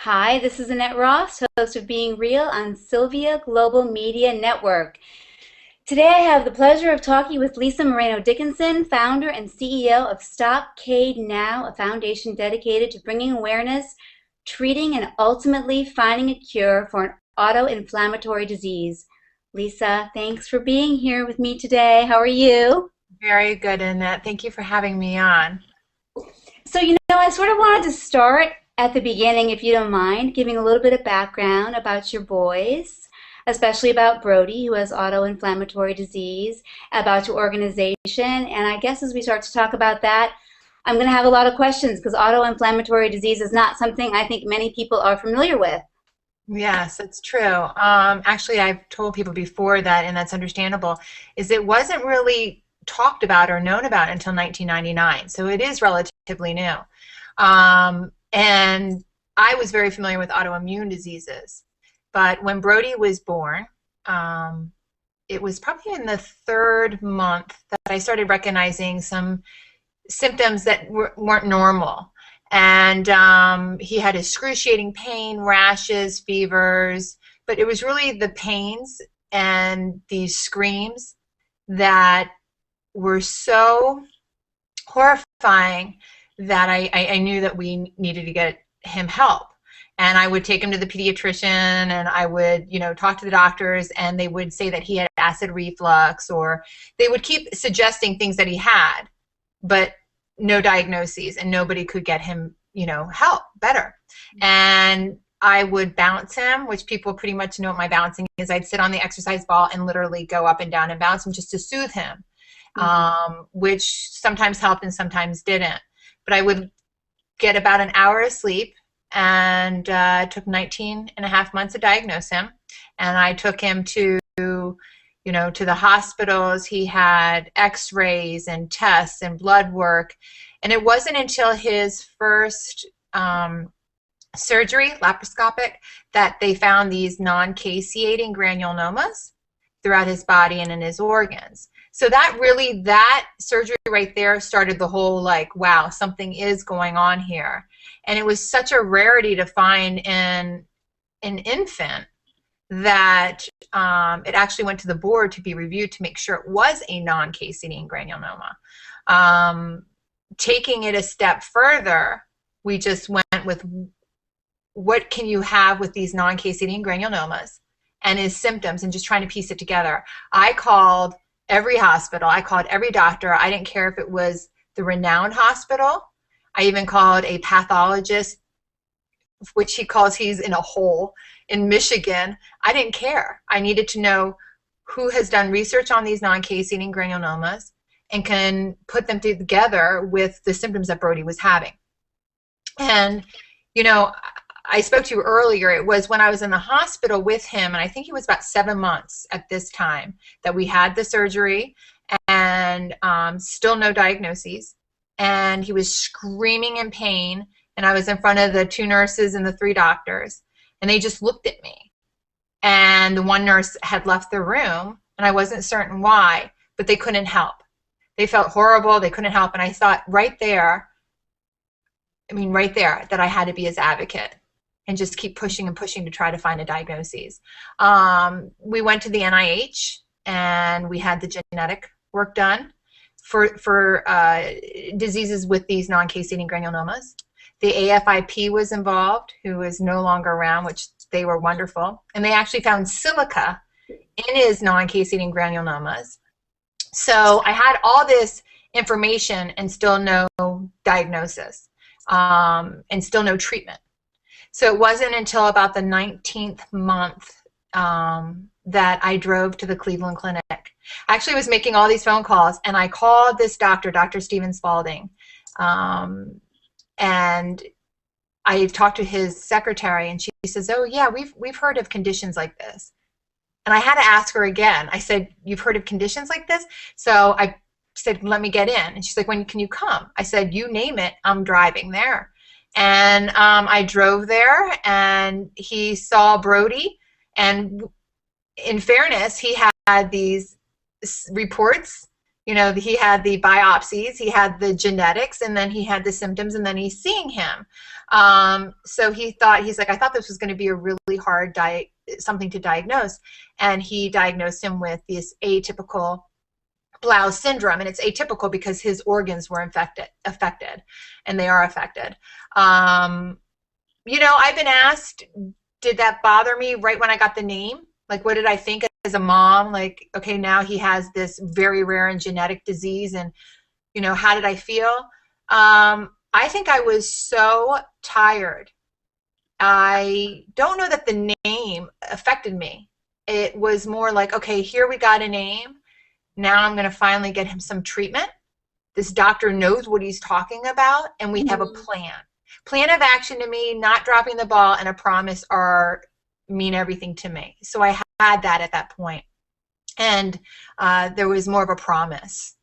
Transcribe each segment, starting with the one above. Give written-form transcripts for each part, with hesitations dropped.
Hi, this is Annette Ross, host of Being Real on Sylvia Global Media Network. Today I have the pleasure of talking with Lisa Moreno Dickinson, founder and CEO of StopCAIDNow, a foundation dedicated to bringing awareness, treating, and ultimately finding a cure for an autoinflammatory disease. Lisa, thanks for being here with me today. How are you? Very good, Annette. Thank you for having me on. So, I sort of wanted to start at the beginning, if you don't mind, giving a little bit of background about your boys, especially about Brody, who has autoinflammatory disease, about your organization. And I guess as we start to talk about that, I'm going to have a lot of questions because autoinflammatory disease is not something I think many people are familiar with. Yes, it's true. Actually, I've told people before that, and that's understandable, is it wasn't really talked about or known about until 1999. So it is relatively new. And I was very familiar with autoimmune diseases. But when Brody was born, it was probably in the third month that I started recognizing some symptoms that weren't normal. And he had excruciating pain, rashes, fevers, but it was really the pains and these screams that were so horrifying that I knew that we needed to get him help. And I would take him to the pediatrician, and I would, talk to the doctors, and they would say that he had acid reflux, or they would keep suggesting things that he had, but no diagnoses, and nobody could get him, help better. And I would bounce him, which people pretty much know what my bouncing is. I'd sit on the exercise ball and literally go up and down and bounce him just to soothe him, which sometimes helped and sometimes didn't. But I would get about an hour of sleep, and it took 19 and a half months to diagnose him. And I took him to the hospitals. He had x-rays and tests and blood work. And it wasn't until his first surgery, laparoscopic, that they found these non-caseating granulomas throughout his body and in his organs. So that surgery right there started the whole, like, wow, something is going on here. And it was such a rarity to find in an infant that it actually went to the board to be reviewed to make sure it was a non-caseating granuloma. Taking it a step further, we just went with what can you have with these non-caseating granulomas and his symptoms, and just trying to piece it together. I called every hospital. I called every doctor. I didn't care if it was the renowned hospital. I even called a pathologist, which he's in a hole in Michigan. I didn't care. I needed to know who has done research on these non-caseating granulomas and can put them together with the symptoms that Brody was having. And, I spoke to you earlier. It was when I was in the hospital with him, and I think he was about 7 months at this time, that we had the surgery, and still no diagnoses. And he was screaming in pain, and I was in front of the 2 nurses and the 3 doctors, and they just looked at me. And the one nurse had left the room, and I wasn't certain why, but they couldn't help. They felt horrible. They couldn't help. And I thought right there, that I had to be his advocate and just keep pushing and pushing to try to find a diagnosis. We went to the NIH, and we had the genetic work done for diseases with these non-caseating granulomas. The AFIP was involved, who is no longer around, which they were wonderful. And they actually found silica in his non-caseating granulomas. So I had all this information and still no diagnosis, and still no treatment. So it wasn't until about the 19th month that I drove to the Cleveland Clinic. I actually was making all these phone calls, and I called this doctor, Dr. Stephen Spalding, and I talked to his secretary, and she says, oh yeah, we've heard of conditions like this. And I had to ask her again. I said, you've heard of conditions like this? So I said, let me get in. And she's like, when can you come? I said, you name it, I'm driving there. And I drove there, and he saw Brody. And in fairness, he had these reports. You know, he had the biopsies, he had the genetics, and then he had the symptoms, and then he's seeing him. So he's like, I thought this was going to be a really hard something to diagnose. And he diagnosed him with this atypical Blau syndrome. And it's atypical because his organs were affected, and they are affected. You know, I've been asked, did that bother me right when I got the name? Like, what did I think as a mom? Like, okay, now he has this very rare and genetic disease, and, you know, how did I feel? I think I was so tired. I don't know that the name affected me. It was more like, okay, here we got a name. Now I'm going to finally get him some treatment. This doctor knows what he's talking about, and we have a plan. Plan of action to me, not dropping the ball, and a promise mean everything to me. So I had that at that point. And there was more of a promise.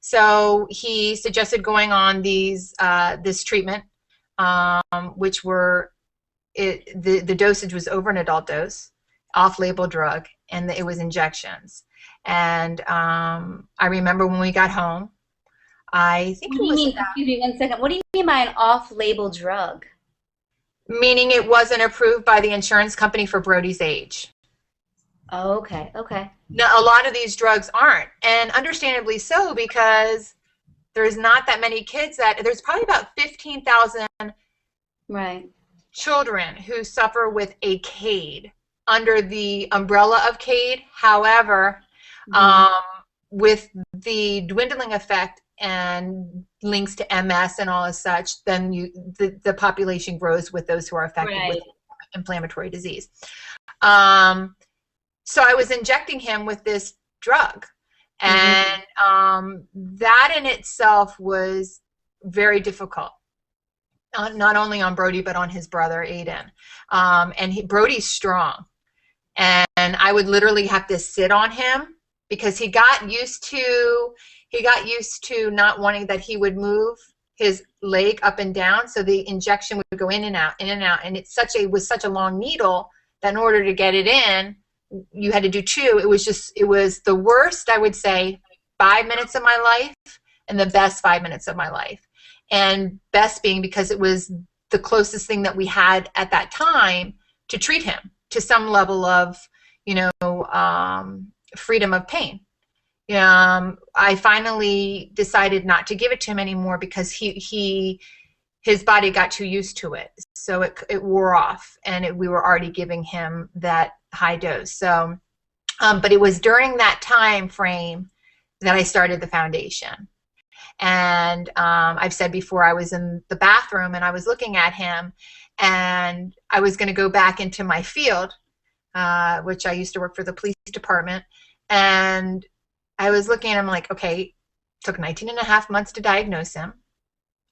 So he suggested going on this treatment, which were, the dosage was over an adult dose, off-label drug, and it was injections. And I remember when we got home, I think What do you mean, excuse me 1 second, what do you mean by an off-label drug? Meaning it wasn't approved by the insurance company for Brody's age. Oh, okay, okay. Now, a lot of these drugs aren't, and understandably so, because there's not that many kids there's probably about 15,000 Right. children who suffer with a CAID under the umbrella of CAID. However, with the dwindling effect and links to MS and all as such, then the population grows with those who are affected with inflammatory disease. So I was injecting him with this drug, and that in itself was very difficult, not only on Brody but on his brother Aiden. And Brody's strong, and I would literally have to sit on him because he got used to not wanting that he would move his leg up and down, so the injection would go in and out, and it was such a long needle that in order to get it in, you had to do two. It was the worst, I would say, 5 minutes of my life, and the best 5 minutes of my life. And best being because it was the closest thing that we had at that time to treat him to some level of, freedom of pain. I finally decided not to give it to him anymore because his body got too used to it. So it wore off, and we were already giving him that high dose. So, but it was during that time frame that I started the foundation. And I've said before, I was in the bathroom and I was looking at him, and I was going to go back into my field, which I used to work for the police department. And I was looking at him like, okay, it took 19 and a half months to diagnose him.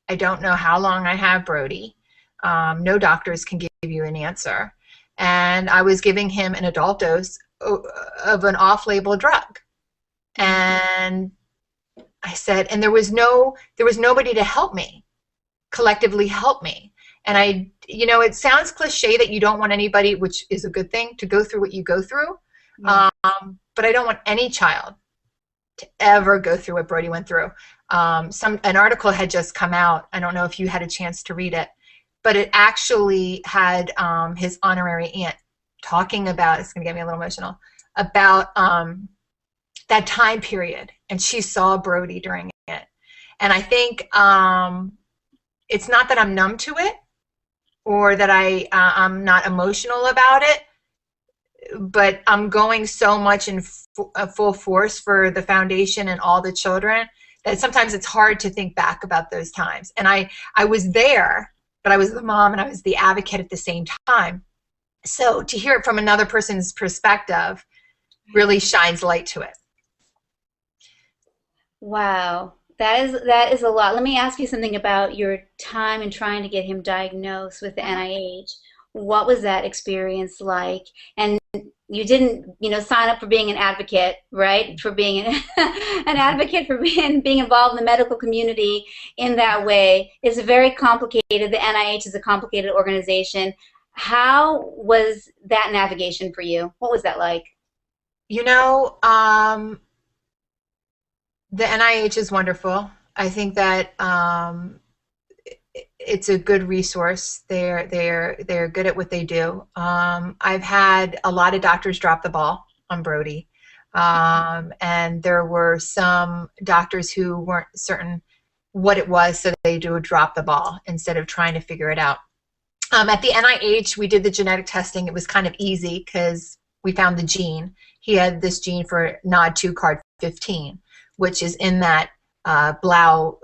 I don't know how long I have Brody. No doctors can give you an answer. And I was giving him an adult dose of an off-label drug. And I said, and there was nobody to help me, collectively help me. And it sounds cliche that you don't want anybody, which is a good thing, to go through what you go through. But I don't want any child to ever go through what Brody went through. An article had just come out. I don't know if you had a chance to read it, but it actually had his honorary aunt talking about, it's going to get me a little emotional, about that time period. And she saw Brody during it. And I think it's not that I'm numb to it or that I'm not emotional about it, but I'm going so much in full force for the foundation and all the children that sometimes it's hard to think back about those times. And I was there, but I was the mom and I was the advocate at the same time. So to hear it from another person's perspective really shines light to it. Wow, that is a lot. Let me ask you something about your time in trying to get him diagnosed with the NIH. What was that experience like? And you didn't, sign up for being an advocate, right? For being an advocate for being involved in the medical community in that way is very complicated. The NIH is a complicated organization. How was that navigation for you? What was that like? You know, the NIH is wonderful. I think that it's a good resource. They're good at what they do. I've had a lot of doctors drop the ball on Brody, and there were some doctors who weren't certain what it was, so they would drop the ball instead of trying to figure it out. At the NIH, we did the genetic testing. It was kind of easy because we found the gene. He had this gene for NOD2 card 15, which is in that Blau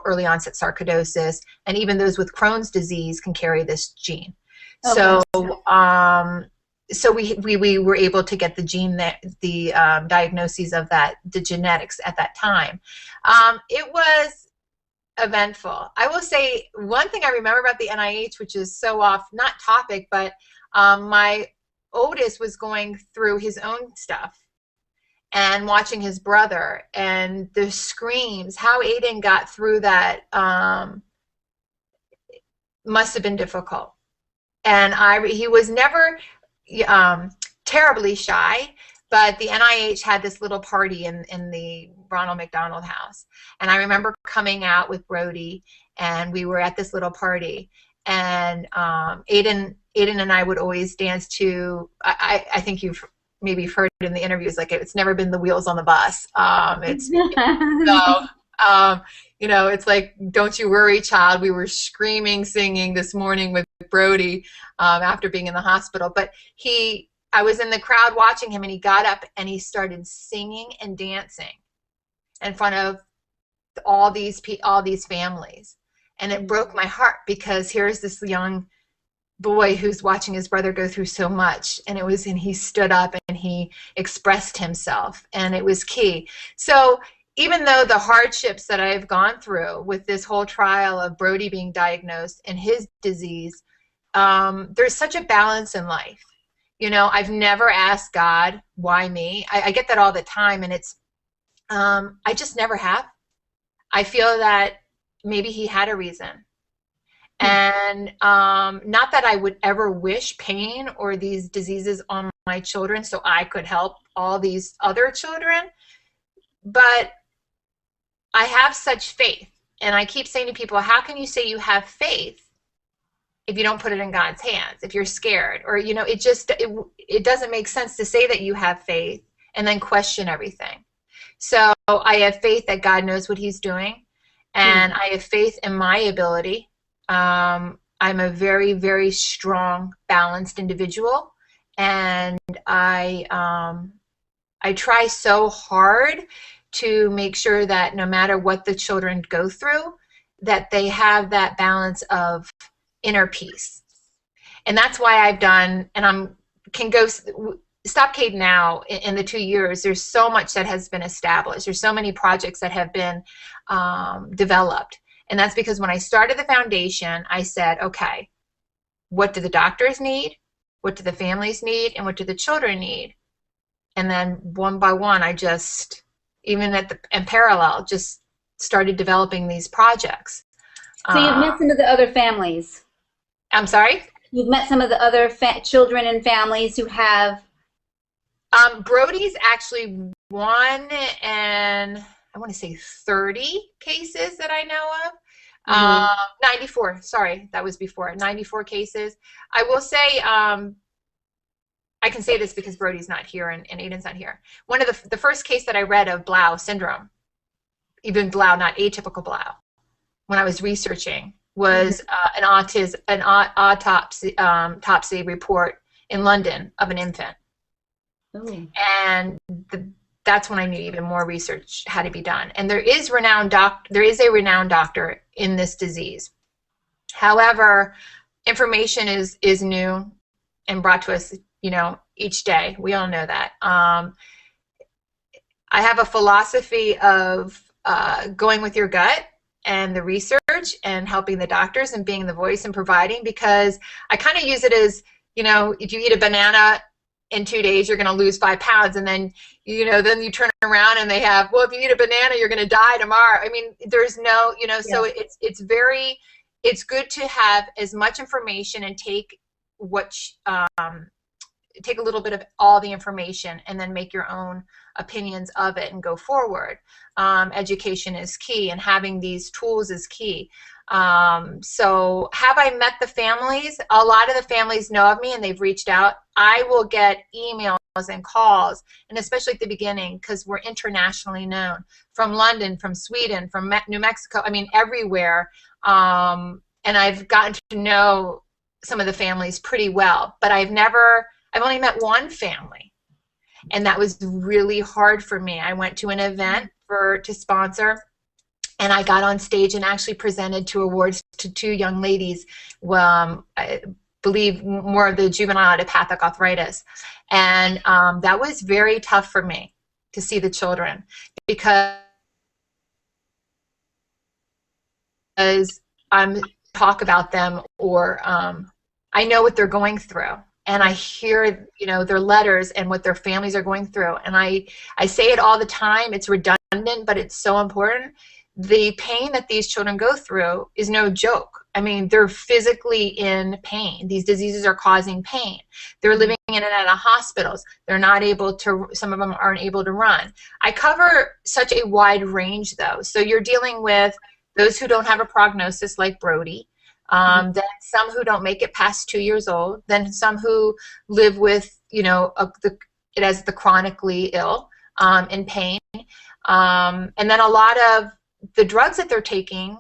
early onset sarcoidosis, and even those with Crohn's disease can carry this gene. Okay. So we were able to get the gene, the diagnoses of that, the genetics at that time. It was eventful. I will say one thing I remember about the NIH, which is so off, not topic, but my oldest was going through his own stuff and watching his brother and the screams, how Aiden got through that must have been difficult. And he was never terribly shy, but the NIH had this little party in the Ronald McDonald House. And I remember coming out with Brody, and we were at this little party. And Aiden and I would always dance to, I think maybe you've heard in the interviews, like, it's never been the wheels on the bus. It's like, don't you worry, child. We were screaming, singing this morning with Brody after being in the hospital. But I was in the crowd watching him, and he got up and he started singing and dancing in front of all these families. And it broke my heart, because here's this young boy who's watching his brother go through so much, and he stood up and he expressed himself, and it was key. So even though the hardships that I've gone through with this whole trial of Brody being diagnosed and his disease, there's such a balance in life. I've never asked God, why me? I get that all the time, and it's I just never have. I feel that maybe he had a reason. And not that I would ever wish pain or these diseases on my children so I could help all these other children, but I have such faith. And I keep saying to people, how can you say you have faith if you don't put it in God's hands, if you're scared? Or, it doesn't make sense to say that you have faith and then question everything. So I have faith that God knows what he's doing, and I have faith in my ability. I'm a very, very strong, balanced individual, and I try so hard to make sure that no matter what the children go through, that they have that balance of inner peace. And that's why I've done, and can go StopCAIDNow in the 2 years. There's so much that has been established. There's so many projects that have been developed. And that's because when I started the foundation, I said, okay, what do the doctors need? What do the families need? And what do the children need? And then one by one, I just, even in parallel, just started developing these projects. So you've met some of the other families. I'm sorry? You've met some of the other children and families who have... Brody's actually one and I want to say 30 cases that I know of. 94, sorry, that was before. 94 cases. I will say, I can say this because Brody's not here and Aiden's not here. One of the first case that I read of Blau syndrome, even Blau, not atypical Blau, when I was researching, was an autopsy report in London of an infant. Ooh. And that's when I knew even more research had to be done. And there is a renowned doctor in this disease. However, information is new and brought to us, each day. We all know that. I have a philosophy of going with your gut and the research and helping the doctors and being the voice and providing, because I kind of use it as, you know, if you eat a banana in 2 days, you're going to lose 5 pounds. And then, you know, then you turn around and they have, well, if you eat a banana, you're going to die tomorrow. I mean, there's no, you know, so it's good to have as much information and take take a little bit of all the information and then make your own opinions of it and go forward. Education is key, and having these tools is key. So have I met the families? A lot of the families know of me and they've reached out. I will get emails and calls, and especially at the beginning, because we're internationally known, from London, from Sweden, from New Mexico, I mean, everywhere. And I've gotten to know some of the families pretty well, but I've only met one family, and that was really hard for me. I went to an event to sponsor, and I got on stage and actually presented 2 awards to 2 young ladies, I believe more of the juvenile idiopathic arthritis. And that was very tough for me to see the children, because I'm talk about them, or I know what they're going through, and I hear, you know, their letters and what their families are going through, and I say it all the time. It's redundant, but it's so important. The pain that these children go through is no joke. I mean, they're physically in pain. These diseases are causing pain. They're living in and out of hospitals. They're not able to, some of them aren't able to run. I cover such a wide range, though. So you're dealing with those who don't have a prognosis, like Brody, then some who don't make it past 2 years old, then some who live with, you know, it as the chronically ill, in pain, and then a lot of the drugs that they're taking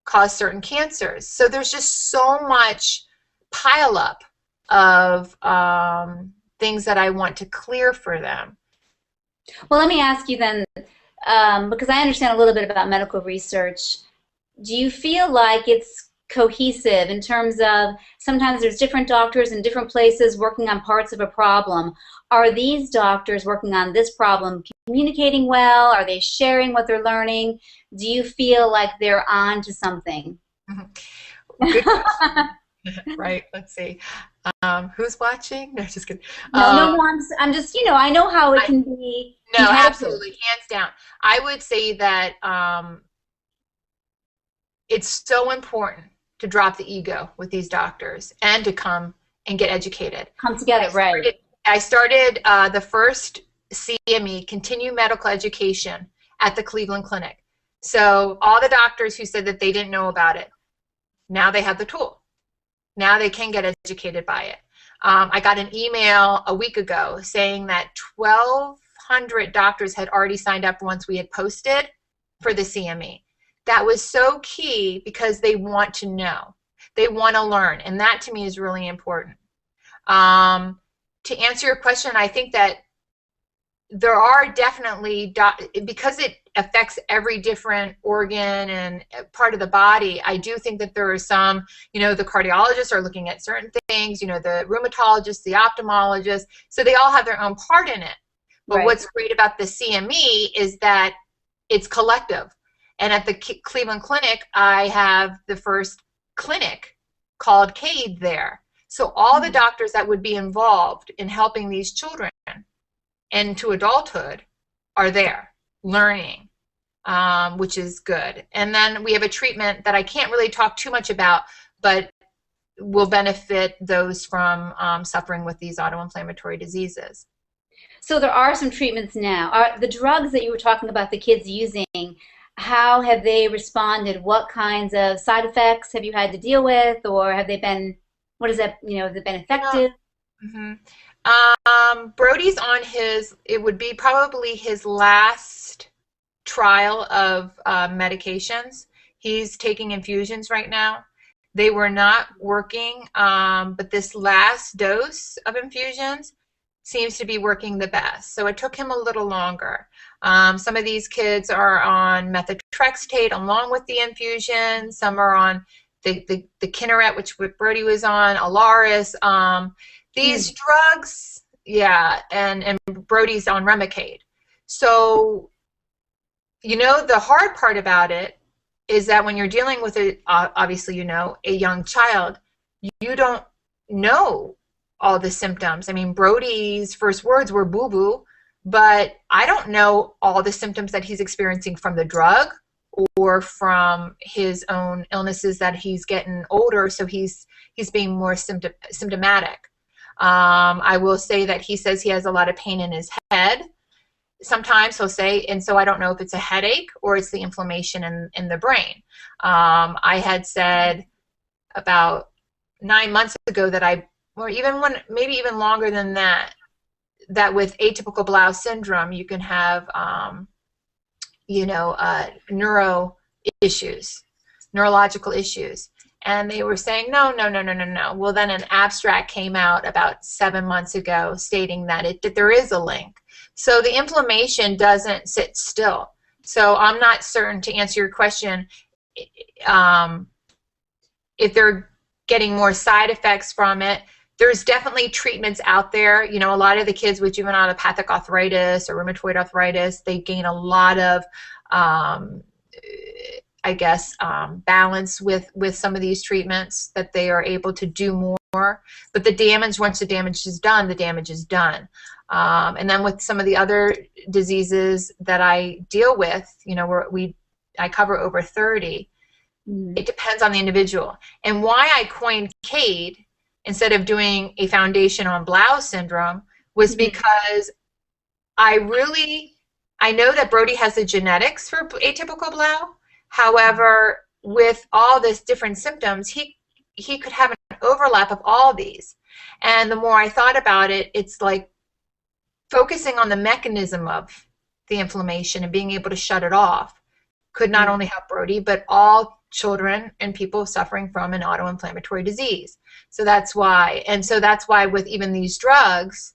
cause certain cancers. So there's just so much pileup of things that I want to clear for them. Well, let me ask you then, because I understand a little bit about medical research. Do you feel like it's cohesive in terms of sometimes there's different doctors in different places working on parts of a problem? Are these doctors working on this problem communicating well? Are they sharing what they're learning? Do you feel like they're on to something? Good question. Right, let's see. Who's watching? No, just kidding. No, I'm just, you know, I know how it can be. No, absolutely, hands down. I would say that it's so important to drop the ego with these doctors and to come and get educated. Come together, right. I started the first CME, Continuing Medical Education, at the Cleveland Clinic. So all the doctors who said that they didn't know about it, now they have the tool. Now they can get educated by it. I got an email a week ago saying that 1,200 doctors had already signed up once we had posted for the CME. That was so key, because they want to know. They want to learn, and that to me is really important. To answer your question, I think that there are definitely, because it affects every different organ and part of the body, I do think that there are some, you know, the cardiologists are looking at certain things, you know, the rheumatologists, the ophthalmologists, so they all have their own part in it. But Right. What's great about the CME is that it's collective. And at the Cleveland Clinic, I have the first clinic called CAID there. So all the doctors that would be involved in helping these children into adulthood are there learning, which is good. And then we have a treatment that I can't really talk too much about, but will benefit those from suffering with these autoinflammatory diseases. So there are some treatments now. Are the drugs that you were talking about the kids using, how have they responded? What kinds of side effects have you had to deal with, or have they been, what is that, you know, has it been effective? Brody's on it would be probably his last trial of medications. He's taking infusions right now. They were not working, but this last dose of infusions seems to be working the best. So it took him a little longer. Some of these kids are on methotrexate along with the infusion. Some are on the Kineret, which Brody was on, Alaris. These drugs, yeah, and Brody's on Remicade. So, you know, the hard part about it is that when you're dealing with obviously, you know, a young child, you don't know all the symptoms. I mean, Brody's first words were boo boo, but I don't know all the symptoms that he's experiencing from the drug or from his own illnesses that he's getting older, so he's being more symptomatic. I will say that he says he has a lot of pain in his head. Sometimes he'll say, and so I don't know if it's a headache or it's the inflammation in the brain. I had said about 9 months ago that or even maybe even longer than that, that with atypical bowel syndrome, you can have, neurological issues. And they were saying, no. Well, then an abstract came out about 7 months ago stating that there is a link. So the inflammation doesn't sit still. So I'm not certain, to answer your question, if they're getting more side effects from it. There's definitely treatments out there. You know, a lot of the kids with juvenile idiopathic arthritis or rheumatoid arthritis, they gain a lot of, balance with some of these treatments, that they are able to do more. But the damage, once the damage is done, the damage is done. And then with some of the other diseases that I deal with, you know, I cover over 30. It depends on the individual. And why I coined CAID instead of doing a foundation on Blau syndrome was because I know that Brody has the genetics for atypical Blau. However, with all this different symptoms, he could have an overlap of all these. And the more I thought about it, it's like focusing on the mechanism of the inflammation and being able to shut it off could not only help Brody, but all children and people suffering from an autoinflammatory disease. So that's why. And so that's why with even these drugs,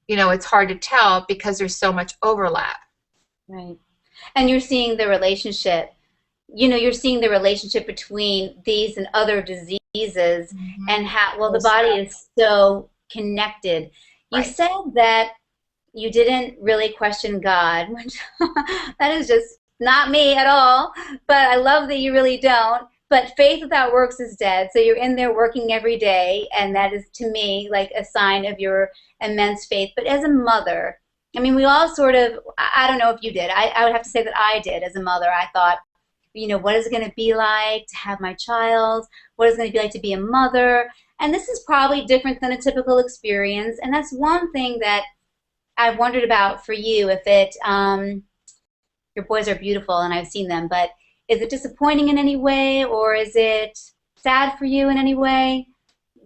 you know, it's hard to tell because there's so much overlap. Right. And you're seeing the relationship, you know, you're seeing the relationship between these and other diseases and how, well, the body is so connected. You said that you didn't really question God, which that is just not me at all, but I love that you really don't. But faith without works is dead. So you're in there working every day, and that is, to me, like a sign of your immense faith. But as a mother, I mean, we all sort of, I don't know if you did. I would have to say that I did as a mother. I thought, you know, what is it going to be like to have my child? What is it going to be like to be a mother? And this is probably different than a typical experience. And that's one thing that I've wondered about for you, if it, your boys are beautiful and I've seen them, but is it disappointing in any way, or is it sad for you in any way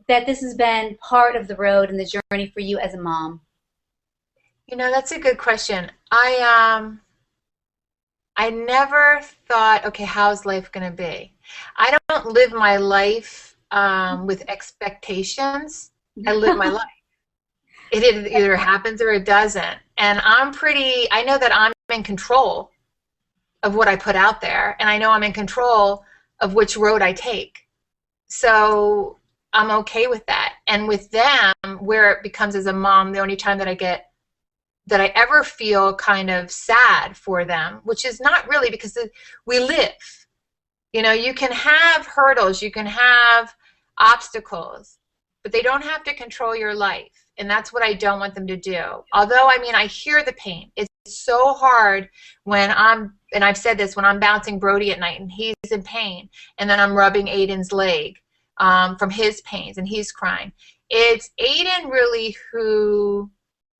that this has been part of the road and the journey for you as a mom? You know, that's a good question. I never thought, okay, how's life going to be? I don't live my life with expectations. I live my life. It either happens or it doesn't. And I know that I'm in control of what I put out there, and I know I'm in control of which road I take. So I'm okay with that. And with them, where it becomes as a mom, the only time that I ever feel kind of sad for them, which is not really, because we live. You know, you can have hurdles, you can have obstacles, but they don't have to control your life. And that's what I don't want them to do. Although, I mean, I hear the pain. It's so hard when and I've said this, when I'm bouncing Brody at night and he's in pain, and then I'm rubbing Aiden's leg from his pains and he's crying. It's Aiden really who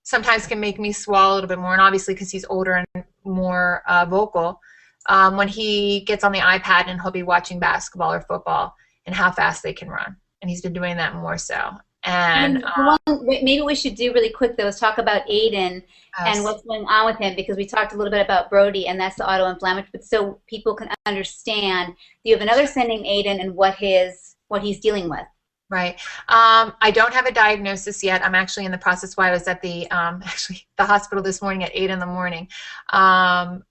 sometimes can make me swallow a little bit more, and obviously because he's older and more vocal, when he gets on the iPad and he'll be watching basketball or football and how fast they can run. And he's been doing that more so. And maybe we should do really quick, though, is talk about Aiden and what's going on with him, because we talked a little bit about Brody, and that's the autoinflammatory, but so people can understand. You have another son named Aiden and what he's dealing with. Right. I don't have a diagnosis yet. I'm actually in the process. Why I was at the hospital this morning at 8 in the morning. I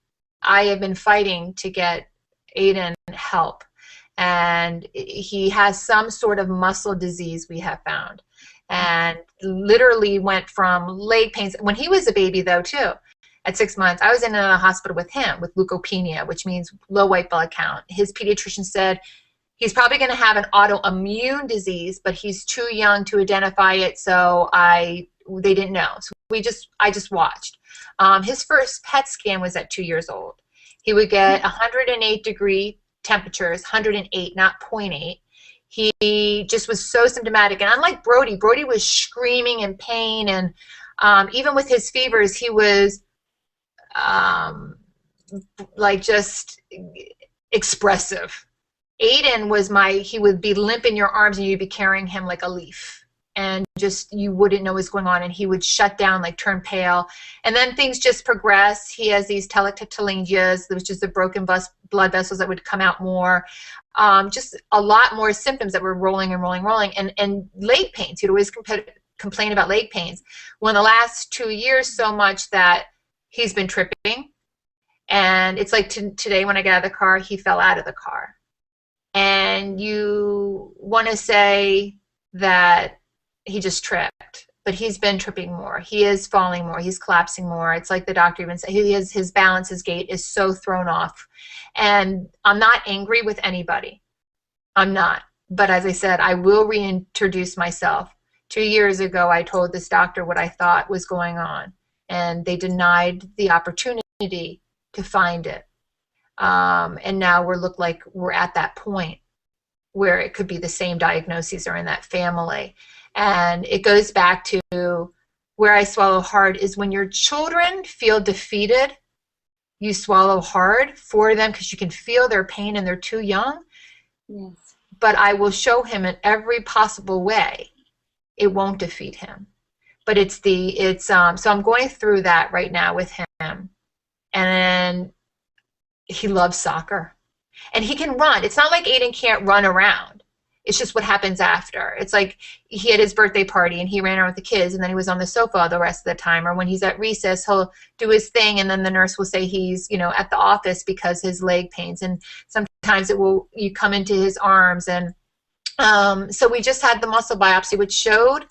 have been fighting to get Aiden help. And he has some sort of muscle disease, we have found, and literally went from leg pains when he was a baby, though, too. at 6 months, I was in a hospital with him with leukopenia, which means low white blood count. His pediatrician said he's probably going to have an autoimmune disease, but he's too young to identify it, so they didn't know. So I just watched. His first PET scan was at 2 years old. He would get 108-degree temperatures, 108, not 0.8. He just was so symptomatic. And unlike Brody, Brody was screaming in pain. And even with his fevers, he was like just expressive. Aiden was he would be limp in your arms and you'd be carrying him like a leaf. And just, you wouldn't know what's going on. And he would shut down, like turn pale. And then things just progress. He has these telangiectasias, which is the broken blood vessels that would come out more. Just a lot more symptoms that were rolling and rolling, and leg pains. He'd always complain about leg pains. Well, in the last 2 years, so much that he's been tripping. And it's like today when I got out of the car, he fell out of the car. And you want to say that he just tripped, but he's been tripping more. He is falling more. He's collapsing more. It's like the doctor even said, his balance, his gait is so thrown off. And I'm not angry with anybody. I'm not. But as I said, I will reintroduce myself. 2 years ago, I told this doctor what I thought was going on, and they denied the opportunity to find it. And now look like we're at that point where it could be the same diagnoses or in that family. And it goes back to where I swallow hard is when your children feel defeated, you swallow hard for them because you can feel their pain and they're too young. Yes. But I will show him in every possible way it won't defeat him. But so I'm going through that right now with him. And he loves soccer. And he can run. It's not like Aiden can't run around. It's just what happens after. It's like he had his birthday party and he ran around with the kids and then he was on the sofa the rest of the time. Or when he's at recess, he'll do his thing and then the nurse will say he's, at the office because his leg pains. And sometimes you come into his arms. And so we just had the muscle biopsy, which showed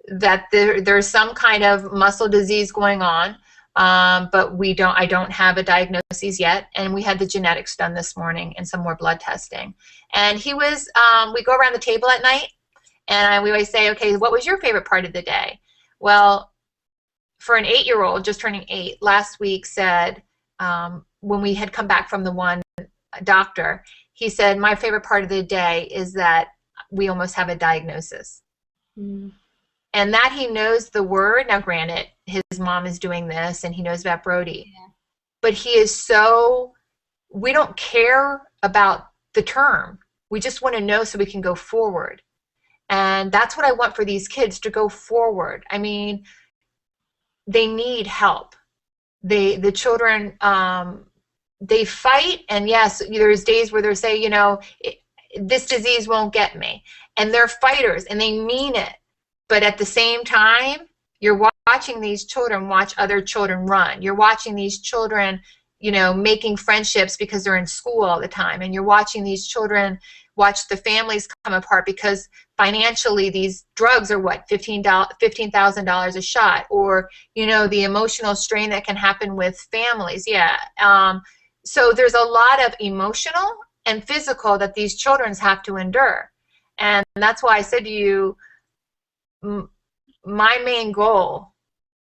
that there's some kind of muscle disease going on. But I don't have a diagnosis yet. And we had the genetics done this morning and some more blood testing. And he was, we go around the table at night and we always say, okay, what was your favorite part of the day? Well, for an 8-year-old just turning 8, last week said, when we had come back from the one doctor, he said, my favorite part of the day is that we almost have a diagnosis. Mm. And that he knows the word. Now, granted, his mom is doing this and he knows about Brody. Yeah. But he is we don't care about the term. We just want to know so we can go forward. And that's what I want for these kids, to go forward. I mean, they need help. The children, they fight. And yes, there's days where they say, this disease won't get me. And they're fighters and they mean it. But at the same time, you're watching these children watch other children run. You're watching these children, making friendships because they're in school all the time. And you're watching these children watch the families come apart because financially these drugs are what, $15,000 a shot. Or, the emotional strain that can happen with families. Yeah. So there's a lot of emotional and physical that these children have to endure. And that's why I said to you, my main goal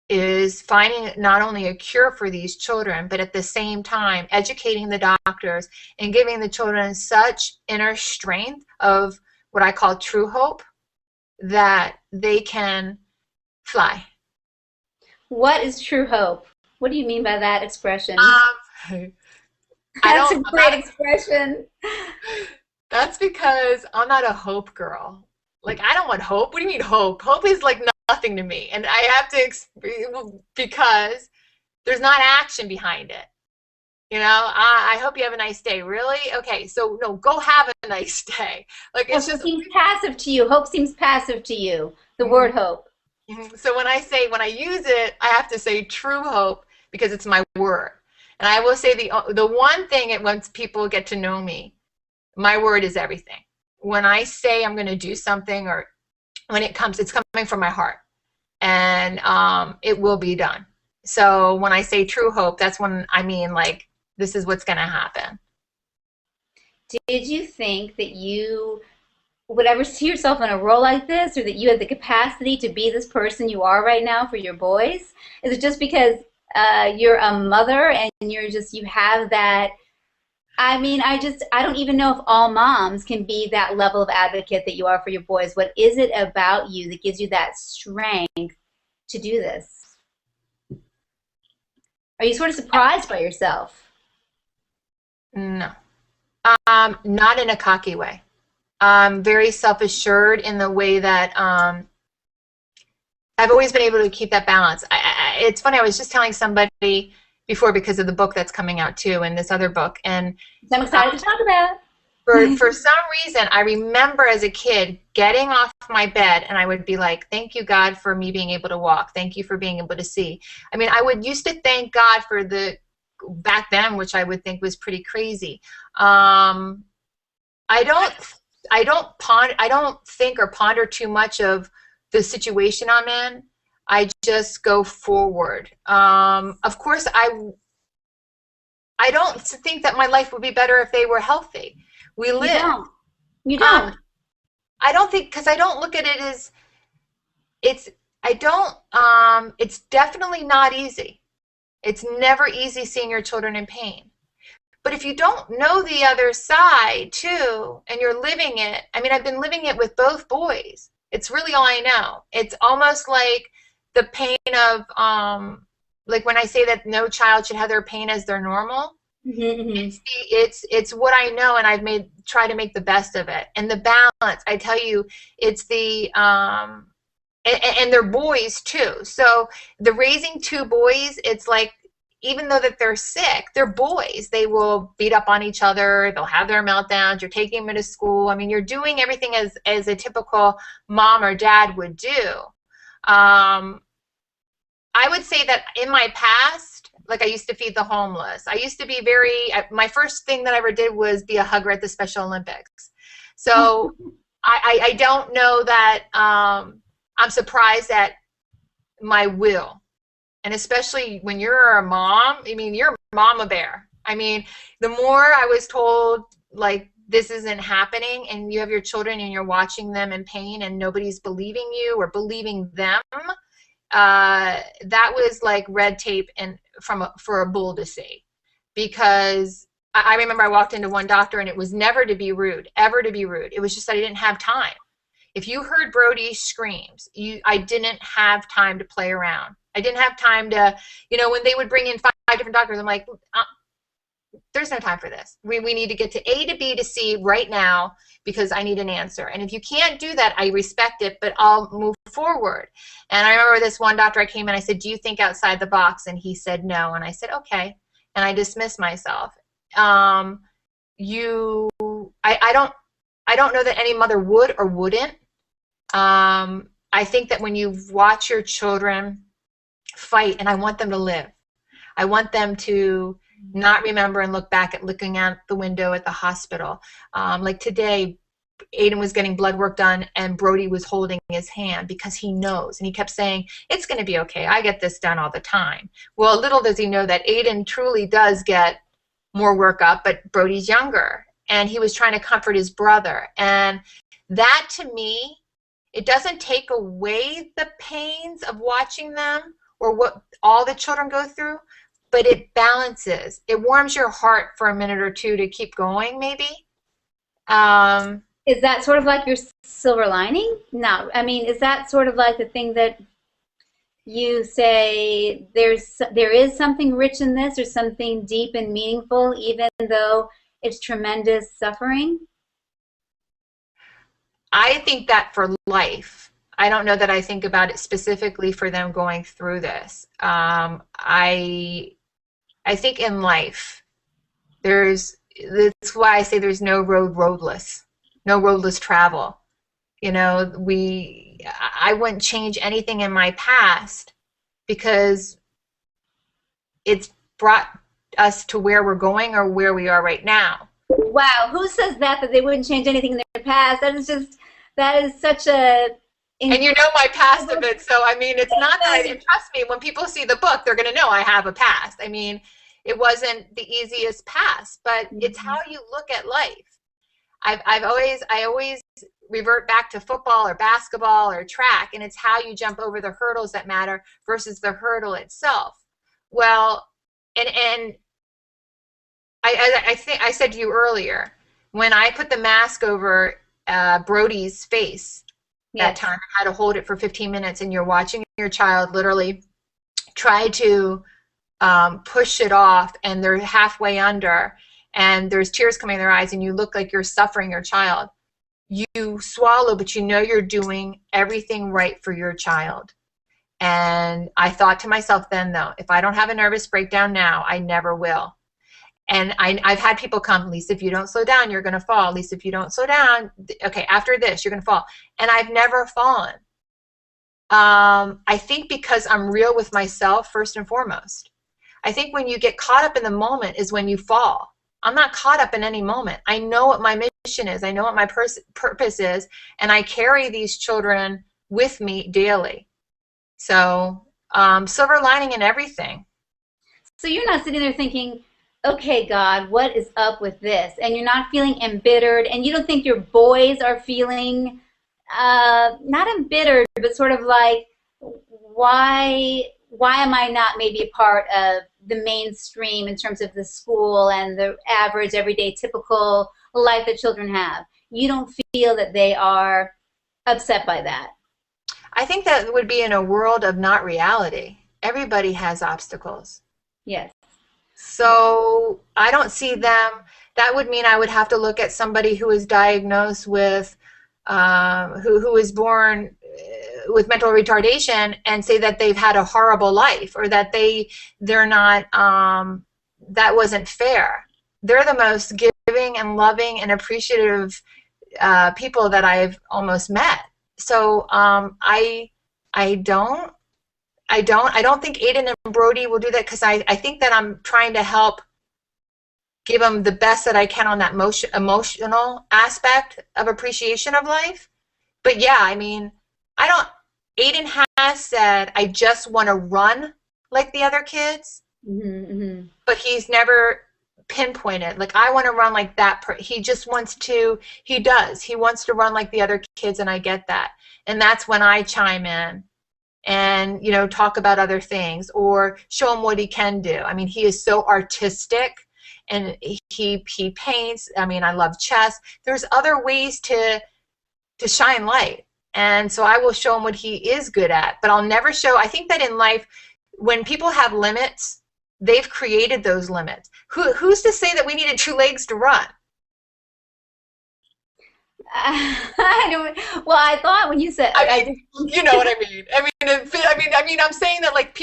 is finding not only a cure for these children, but at the same time educating the doctors and giving the children such inner strength of what I call true hope that they can fly. What is true hope? What do you mean by that expression? That's a great expression. That's because I'm not a hope girl. Like, I don't want hope. What do you mean hope? Hope is like nothing to me. And I have to, because there's not action behind it. I hope you have a nice day. Really? Okay, so no, go have a nice day. Like, it's just seems passive to you. Hope seems passive to you, the word hope. So when I use it, I have to say true hope because it's my word. And I will say the one thing once people get to know me, my word is everything. When I say I'm going to do something, or when it's coming from my heart, and it will be done. So when I say true hope, that's when I mean like this is what's going to happen. Did you think that you would ever see yourself in a role like this, or that you had the capacity to be this person you are right now for your boys? Is it just because you're a mother and you have that? I mean, I don't even know if all moms can be that level of advocate that you are for your boys. What is it about you that gives you that strength to do this? Are you sort of surprised by yourself? No, not in a cocky way. Very self-assured in the way that I've always been able to keep that balance. It's funny, I was just telling somebody before because of the book that's coming out too, and this other book, and I'm excited to talk about. for some reason, I remember as a kid getting off my bed and I would be like, thank you, God, for me being able to walk. Thank you for being able to see. I mean, I would used to thank God for the back then, which I would think was pretty crazy. I don't think or ponder too much of the situation I'm in. I just go forward. Of course, I don't think that my life would be better if they were healthy. We live. You don't. I don't think, because I don't look at it as it's definitely not easy. It's never easy seeing your children in pain. But if you don't know the other side too, and you're living it, I mean, I've been living it with both boys. It's really all I know. It's almost like the pain of, like when I say that no child should have their pain as their normal. Mm-hmm. It's what I know, and I've try to make the best of it. And the balance, I tell you, it's the and they're boys too. So the raising two boys, it's like, even though that they're sick, they're boys. They will beat up on each other. They'll have their meltdowns. You're taking them to school. I mean, you're doing everything as a typical mom or dad would do. I would say that in my past, like I used to feed the homeless. I used to be my first thing that I ever did was be a hugger at the Special Olympics. So I don't know that I'm surprised at my will. And especially when you're a mom, I mean, you're mama bear. I mean, the more I was told, like, this isn't happening, and you have your children and you're watching them in pain and nobody's believing you or believing them, that was like red tape and for a bull to see. Because I remember I walked into one doctor and it was never to be rude, ever to be rude. It was just that I didn't have time. If you heard Brody's screams, I didn't have time to play around. I didn't have time to, when they would bring in 5 different doctors, I'm like, there's no time for this. We need to get to A to B to C right now because I need an answer. And if you can't do that, I respect it, but I'll move forward. And I remember this one doctor, I came in, I said, do you think outside the box? And he said no. And I said, okay. And I dismissed myself. I don't know that any mother would or wouldn't. I think that when you watch your children fight, and I want them to live. I want them to not remember and look back at looking out the window at the hospital. Like today, Aiden was getting blood work done and Brody was holding his hand because he knows. And he kept saying, it's going to be okay. I get this done all the time. Well, little does he know that Aiden truly does get more workup, but Brody's younger. And he was trying to comfort his brother. And that to me, it doesn't take away the pains of watching them or what all the children go through, but it balances. It warms your heart for a minute or two to keep going, maybe. Is that sort of like your silver lining? No. I mean, is that sort of like the thing that you say there is something rich in this or something deep and meaningful, even though it's tremendous suffering? I think that for life. I don't know that I think about it specifically for them going through this. I think in life, that's why I say there's no roadless, no roadless travel. I wouldn't change anything in my past because it's brought us to where we're going or where we are right now. Wow, who says that they wouldn't change anything in their past? That is such a And you know my past of it, so I mean, it's not that and trust me, when people see the book, they're going to know I have a past. I mean, it wasn't the easiest past, but it's how you look at life. I always revert back to football or basketball or track, and it's how you jump over the hurdles that matter versus the hurdle itself. Well, and I think I said to you earlier, when I put the mask over Brody's face that time, I had to hold it for 15 minutes, and you're watching your child literally try to push it off, and they're halfway under, and there's tears coming in their eyes, and you look like you're suffering your child. You swallow, but you know you're doing everything right for your child. And I thought to myself then, though, if I don't have a nervous breakdown now, I never will. And I've had people come, Lisa, if you don't slow down, you're going to fall. Lisa, if you don't slow down, okay, after this, you're going to fall. And I've never fallen. I think because I'm real with myself, first and foremost. I think when you get caught up in the moment is when you fall. I'm not caught up in any moment. I know what my mission is. I know what my purpose is. And I carry these children with me daily. So silver lining in everything. So you're not sitting there thinking, okay, God, what is up with this? And you're not feeling embittered, and you don't think your boys are feeling not embittered, but sort of like, why am I not maybe a part of the mainstream in terms of the school and the average, everyday, typical life that children have? You don't feel that they are upset by that? I think that would be in a world of not reality. Everybody has obstacles. Yes. So I don't see them. That would mean I would have to look at somebody who is diagnosed with, who is born with mental retardation and say that they've had a horrible life, or that they're not, that wasn't fair. They're the most giving and loving and appreciative people that I've almost met. So I don't think Aiden and Brody will do that, because I think that I'm trying to help give them the best that I can on that emotional aspect of appreciation of life. But yeah, I mean, Aiden has said, I just want to run like the other kids, but he's never pinpointed, like, I want to run like that. He just wants to, he wants to run like the other kids, and I get that. And that's when I chime in and, you know, talk about other things or show him what he can do. I mean, he is so artistic, and he paints. I mean, I love chess. There's other ways to shine light. And so I will show him what he is good at, but I'll never show, I think that in life, when people have limits, they've created those limits. Who's to say that we needed 2 legs to run? Well, I thought when you said, you know what I mean. I mean, I'm saying that, like,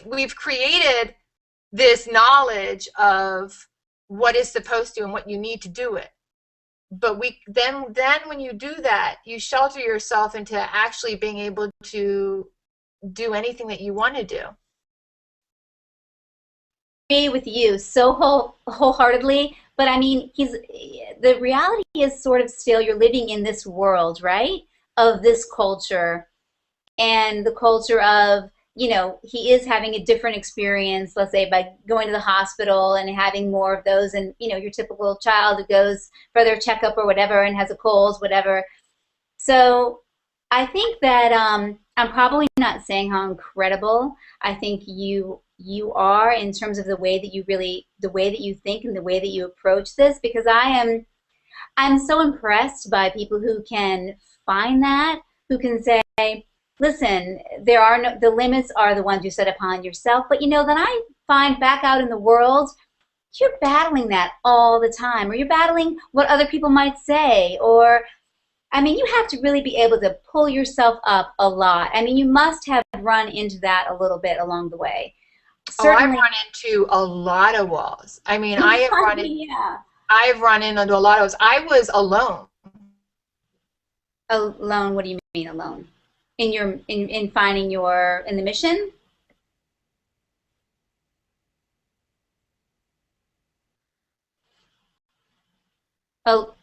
we've created this knowledge of what is supposed to and what you need to do it. But then when you do that, you shelter yourself into actually being able to do anything that you want to do. Agree with you so wholeheartedly, but I mean, the reality is sort of still you're living in this world, right? Of this culture, and the culture of, you know, he is having a different experience, let's say by going to the hospital and having more of those, and, you know, your typical child who goes for their checkup or whatever and has a cold, whatever. So I think that I'm probably not saying how incredible I think you are in terms of the way that you think and the way that you approach this, because I'm so impressed by people who can find that, who can say, listen, the limits are the ones you set upon yourself. But, you know, then I find back out in the world, you're battling that all the time, or you're battling what other people might say, or, I mean, you have to really be able to pull yourself up a lot. I mean, you must have run into that a little bit along the way. Certainly. Oh, I've run into a lot of walls. I mean, I've run into a lot of walls. I was alone. Alone? What do you mean alone? In finding in the mission?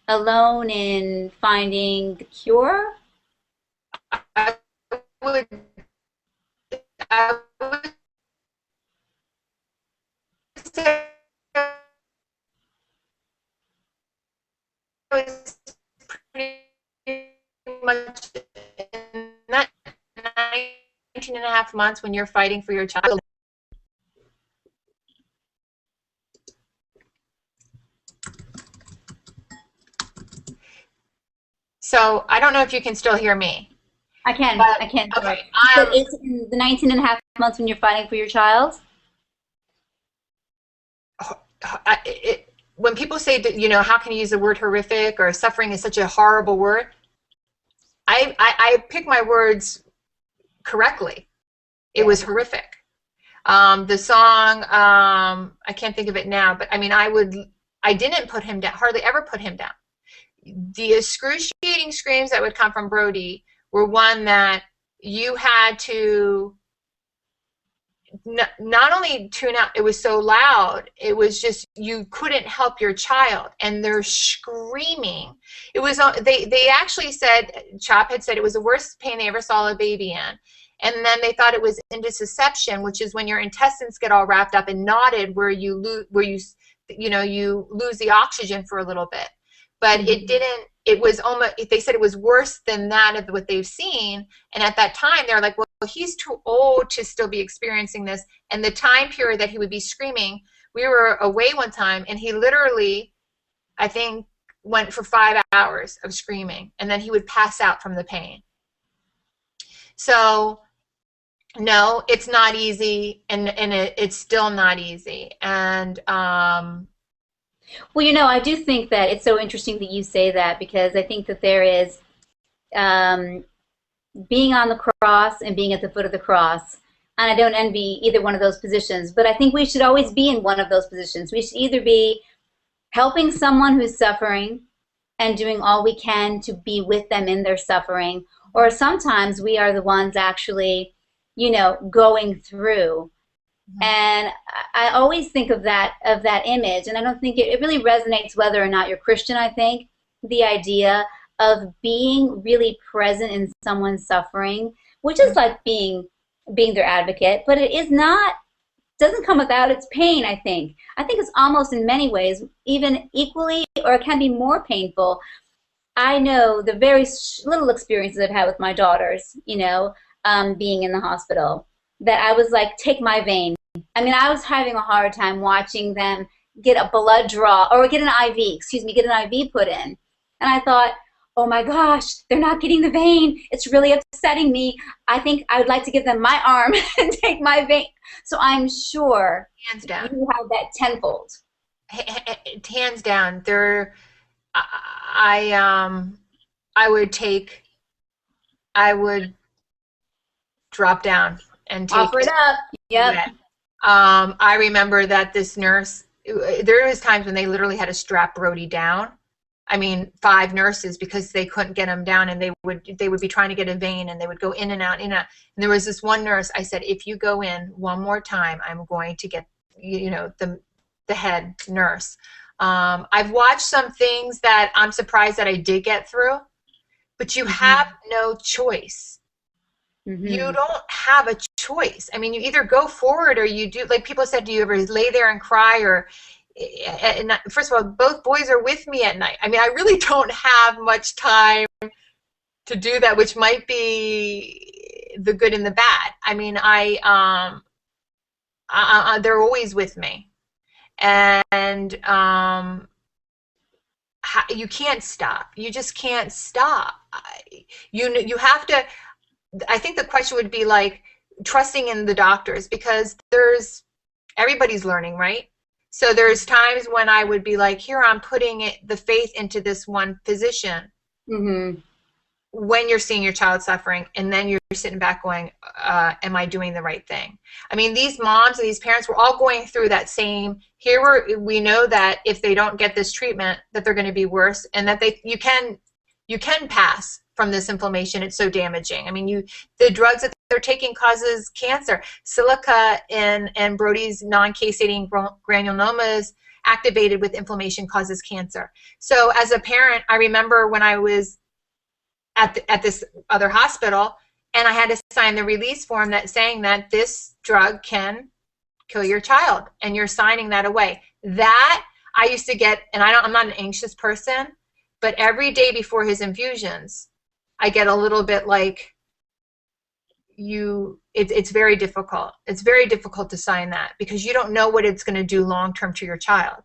Alone in finding the cure? would say I was pretty much in that 19 and a half months when you're fighting for your child. So I don't know if you can still hear me. I can. But, I can. okay. But it's in the 19 and a half months when you're fighting for your child? When people say, that, you know, how can you use the word horrific, or suffering is such a horrible word, I pick my words correctly. It was horrific. The song, I can't think of it now, but I mean, I didn't put him down, hardly ever put him down. The excruciating screams that would come from Brody were one that you had to not only tune out, it was so loud, it was just, you couldn't help your child, and they're screaming. It was, they actually said, CHOP had said it was the worst pain they ever saw a baby in. And then they thought it was intussusception, which is when your intestines get all wrapped up and knotted, where you lose, you lose the oxygen for a little bit. But it didn't, it was almost, they said it was worse than that of what they've seen. And at that time, they're like, well, he's too old to still be experiencing this. And the time period that he would be screaming, we were away one time, and he literally, I think, went for 5 hours of screaming, and then he would pass out from the pain. So, no, it's not easy, and it's still not easy. And, well, you know, I do think that it's so interesting that you say that, because I think that there is being on the cross and being at the foot of the cross, and I don't envy either one of those positions, but I think we should always be in one of those positions. We should either be helping someone who's suffering and doing all we can to be with them in their suffering, or sometimes we are the ones actually, you know, going through. And I always think of that image, and I don't think it really resonates whether or not you're Christian. I think the idea of being really present in someone's suffering, which is like being their advocate, but it is not, doesn't come without its pain. I think it's almost in many ways even equally, or it can be more painful. I know the very little experiences I've had with my daughters, you know, being in the hospital, that I was like, take my vein. I mean, I was having a hard time watching them get a blood draw, or get an IV, excuse me, get an IV put in. And I thought, oh my gosh, they're not getting the vein. It's really upsetting me. I think I would like to give them my arm and take my vein. So I'm sure hands down, you have that tenfold. Hands down. I would drop down and take Offer it up. Yep. I remember that this nurse, there was times when they literally had to strap Brody down. I mean, 5 nurses, because they couldn't get him down, and they would be trying to get a vein, and they would go in and out, in and out. And there was this one nurse, I said, if you go in one more time, I'm going to get, you know, the head nurse. I've watched some things that I'm surprised that I did get through, but you have no choice. You don't have a choice. I mean, you either go forward or you do, like people said, do you ever lay there and cry? Or, and first of all, both boys are with me at night. I mean, I really don't have much time to do that, which might be the good and the bad. I mean, they're always with me. And you can't stop. You just can't stop. You have to, I think the question would be like trusting in the doctors, because everybody's learning, right? So there's times when I would be like, here, I'm putting the faith into this one physician. When you're seeing your child suffering, and then you're sitting back going, am I doing the right thing? I mean, these moms and these parents were all going through that same, we know that if they don't get this treatment, that they're going to be worse, and that you can pass from this inflammation. It's so damaging. I mean, the drugs that they're taking causes cancer. Silica and Brody's non-caseating granulomas activated with inflammation causes cancer. So as a parent, I remember when I was at this other hospital, and I had to sign the release form that saying that this drug can kill your child, and you're signing that away. That I used to get, and I'm not an anxious person, but every day before his infusions, I get a little bit like, it's very difficult. It's very difficult to sign that because you don't know what it's going to do long term to your child.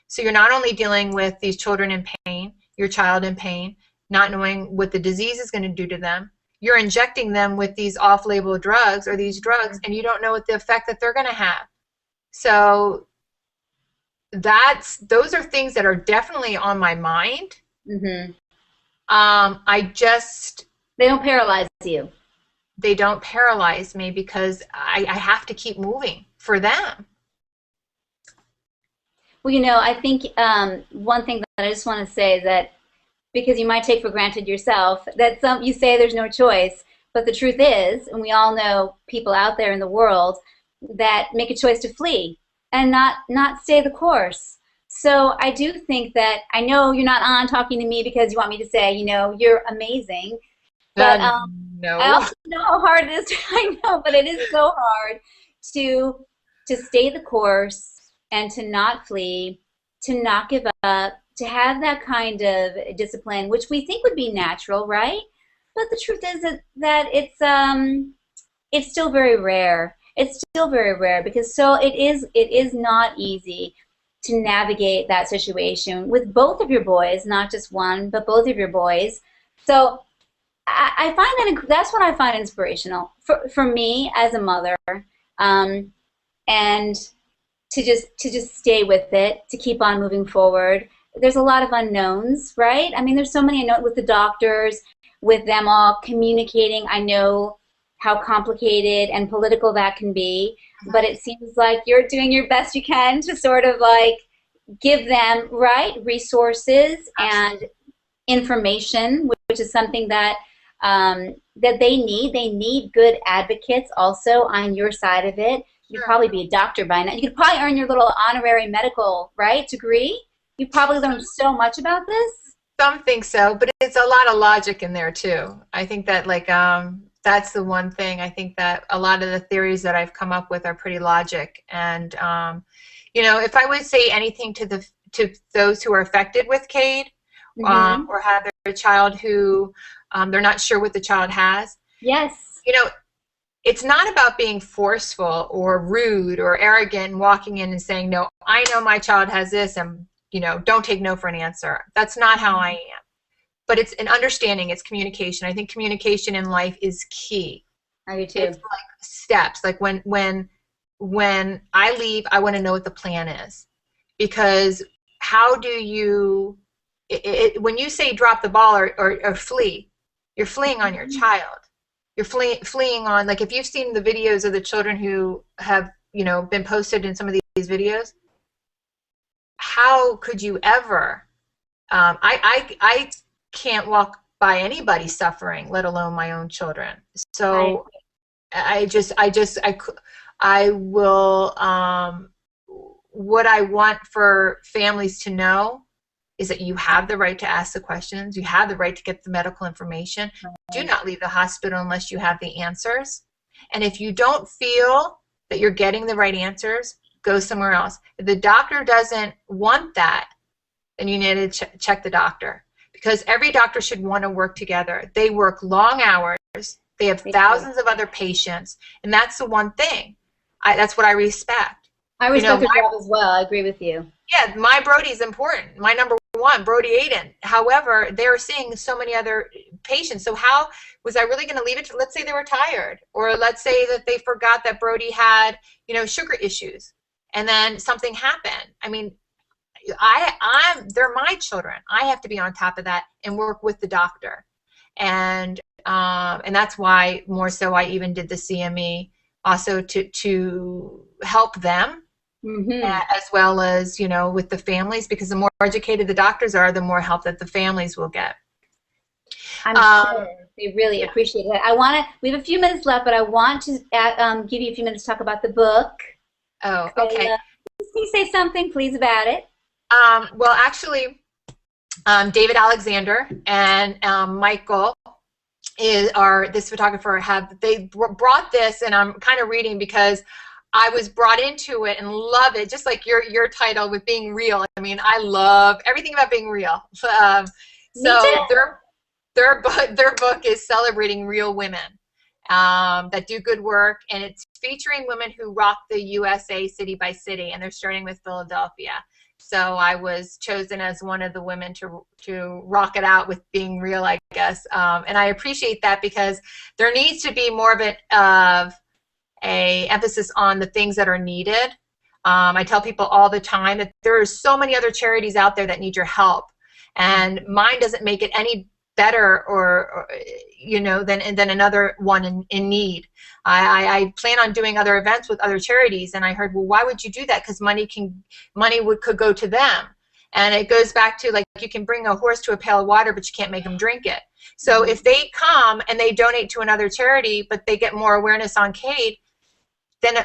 So you're not only dealing with these children in pain, your child in pain, not knowing what the disease is going to do to them. You're injecting them with these off-label drugs or these drugs, and you don't know what the effect that they're going to have. So those are things that are definitely on my mind. Mm-hmm. They don't paralyze you. They don't paralyze me because I have to keep moving for them. Well, you know, I think one thing that I just want to say is that, because you might take for granted yourself, that you say there's no choice, but the truth is, and we all know people out there in the world that make a choice to flee and not stay the course. So I do think that, I know you're not on talking to me because you want me to say, you know, you're amazing. But no. I also know how hard it is. I know, but it is so hard to stay the course and to not flee, to not give up, to have that kind of discipline, which we think would be natural, right? But the truth is that it's still very rare. It's still very rare because it is not easy to navigate that situation with both of your boys, not just one, but both of your boys. So I find that's what I find inspirational for me as a mother, and to just stay with it, to keep on moving forward. There's a lot of unknowns, right? I mean, there's so many unknowns with the doctors, with them all communicating. I know how complicated and political that can be, but it seems like you're doing your best you can to sort of like give them resources and information, which is something that that they need. They need good advocates also on your side of it. You'd probably be a doctor by now. You could probably earn your little honorary medical degree. You probably learned so much about this. Some think so, but it's a lot of logic in there too. I think that that's the one thing. I think that a lot of the theories that I've come up with are pretty logic. And you know, if I would say anything to those who are affected with CAID, or have a child who they're not sure what the child has. Yes. You know, it's not about being forceful or rude or arrogant, walking in and saying, no, I know my child has this, and, you know, don't take no for an answer. That's not how I am. But it's an understanding, it's communication. I think communication in life is key. I do too. It's like steps. Like when I leave, I want to know what the plan is. Because how do you, when you say drop the ball or flee, you're fleeing on your child. You're fleeing on, like if you've seen the videos of the children who have, you know, been posted in some of these videos, how could you ever, I can't walk by anybody suffering, let alone my own children. So I will, what I want for families to know is that you have the right to ask the questions. You have the right to get the medical information. Do not leave the hospital unless you have the answers. And if you don't feel that you're getting the right answers, go somewhere else. If the doctor doesn't want that, then you need to check the doctor. Because every doctor should want to work together. They work long hours. They have thousands of other patients. And that's the one thing. That's what I respect. I respect your job as well. I agree with you. Yeah, my Brody is important. My number one, Brody Aiden. However, they're seeing so many other patients. So how was I really going to leave it to, let's say they were tired, or let's say that they forgot that Brody had, you know, sugar issues, and then something happened. I mean, they're my children. I have to be on top of that and work with the doctor, and that's why more so I even did the CME also to help them. As well as, you know, with the families, because the more educated the doctors are, the more help that the families will get. I'm sure they really appreciate it. We have a few minutes left, but I want to give you a few minutes to talk about the book. Oh, okay. Can you say something, please, about it? Well, actually, David Alexander and Michael this photographer they brought this, and I'm kind of reading because I was brought into it and love it, just like your title with being real. I mean, I love everything about being real. Me too. So their book is celebrating real women that do good work, and it's featuring women who rock the USA city by city, and they're starting with Philadelphia. So I was chosen as one of the women to rock it out with being real, I guess. And I appreciate that, because there needs to be more of a emphasis on the things that are needed. I tell people all the time that there are so many other charities out there that need your help, and mine doesn't make it any better or you know, than another one in need. I plan on doing other events with other charities, and I heard, well, why would you do that? Because money could go to them. And it goes back to, like, you can bring a horse to a pail of water, but you can't make them drink it. So if they come and they donate to another charity, but they get more awareness on CAID, then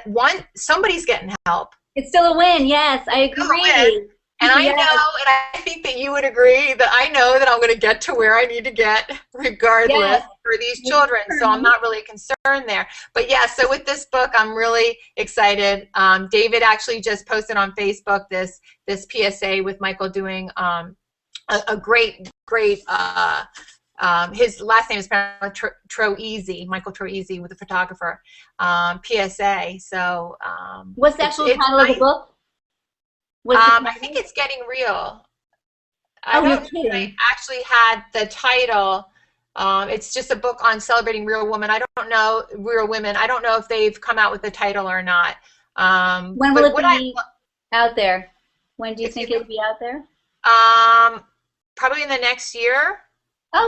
somebody's getting help. It's still a win. Yes, I agree. And I know, and I think that you would agree, that I know that I'm going to get to where I need to get regardless for these children. So I'm not really concerned there. But yeah, so with this book, I'm really excited. David actually just posted on Facebook this PSA with Michael doing a great, his last name is Troeasy, Michael Troeasy, with the photographer, PSA. So what's the actual title of the book? I think it's Getting Real. I don't know if I actually had the title. It's just a book on celebrating real women. I don't know, real women. I don't know if they've come out with the title or not. When will it be out there? When do you think it'll be out there? Probably in the next year.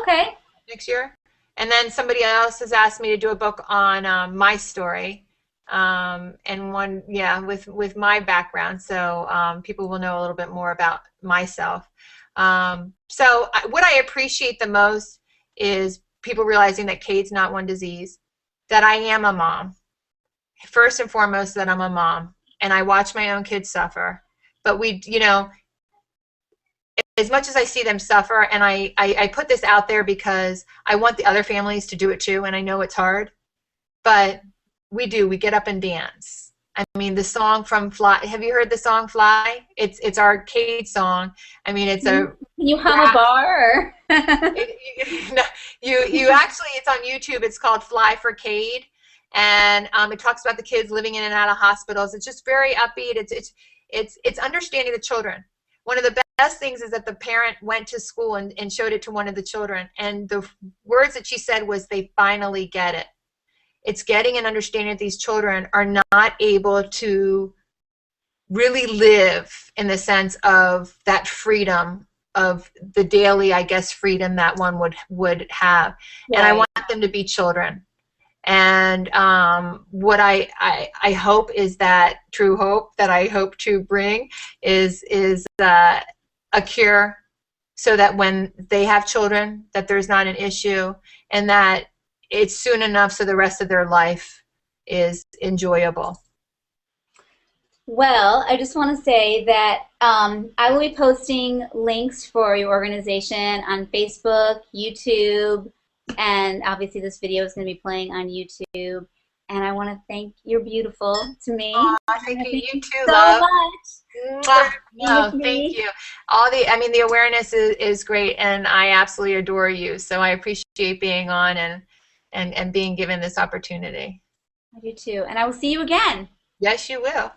Okay. Next year. And then somebody else has asked me to do a book on my story. And one, with my background, so people will know a little bit more about myself. So what I appreciate the most is people realizing that CAID's not one disease, that I am a mom. First and foremost, that I'm a mom, and I watch my own kids suffer. But as much as I see them suffer, and I put this out there because I want the other families to do it too, and I know it's hard, but we get up and dance. I mean, the song from Fly, have you heard the song Fly? It's our CAID song. I mean, it's a... Can you hum a bar? You actually, it's on YouTube. It's called Fly for CAID. And it talks about the kids living in and out of hospitals. It's just very upbeat. It's understanding the children. One of the best things is that the parent went to school and showed it to one of the children. And the words that she said was, they finally get it. It's getting an understanding that these children are not able to really live in the sense of that freedom of the daily, I guess, freedom that one would have. Right. And I want them to be children. And what I hope is that true hope that I hope to bring is a cure, so that when they have children, that there's not an issue, and that it's soon enough so the rest of their life is enjoyable. Well, I just want to say that I will be posting links for your organization on Facebook, YouTube, and obviously this video is going to be playing on YouTube. And I want to thank, you're beautiful to me. Thank you. You too, so love. much. No, thank you. The awareness is great, and I absolutely adore you. So I appreciate being on and being given this opportunity. I do too. And I will see you again. Yes, you will.